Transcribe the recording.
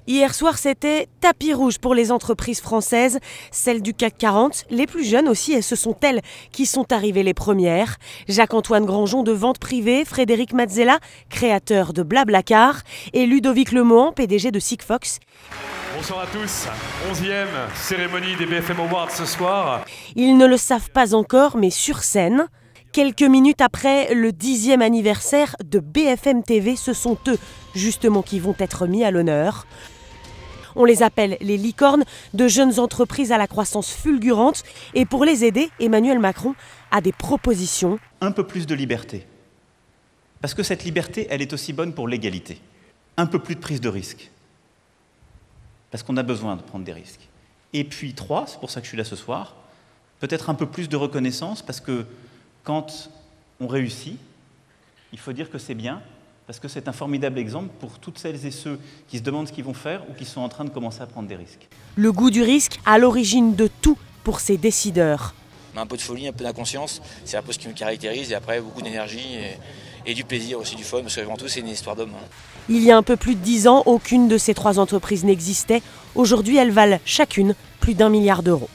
Hier soir, c'était tapis rouge pour les entreprises françaises, celles du CAC 40, les plus jeunes aussi, et ce sont elles qui sont arrivées les premières. Jacques-Antoine Granjon de Vente Privée, Frédéric Mazzella, créateur de Blablacar, et Ludovic Lemohan, PDG de Sigfox. Bonsoir à tous, 11e cérémonie des BFM Awards ce soir. Ils ne le savent pas encore, mais sur scène, quelques minutes après le 10e anniversaire de BFM TV, ce sont eux justement qui vont être mis à l'honneur. On les appelle les licornes, de jeunes entreprises à la croissance fulgurante. Et pour les aider, Emmanuel Macron a des propositions. Un peu plus de liberté. Parce que cette liberté, elle est aussi bonne pour l'égalité. Un peu plus de prise de risque. Parce qu'on a besoin de prendre des risques. Et puis 3, c'est pour ça que je suis là ce soir, peut-être un peu plus de reconnaissance, parce que quand on réussit, il faut dire que c'est bien, parce que c'est un formidable exemple pour toutes celles et ceux qui se demandent ce qu'ils vont faire ou qui sont en train de commencer à prendre des risques. Le goût du risque à l'origine de tout pour ces décideurs. Un peu de folie, un peu d'inconscience, c'est un peu ce qui me caractérise, et après beaucoup d'énergie et du plaisir aussi, du fun, parce qu'avant tout c'est une histoire d'homme. Il y a un peu plus de 10 ans, aucune de ces 3 entreprises n'existait. Aujourd'hui, elles valent chacune plus d'1 milliard d'euros.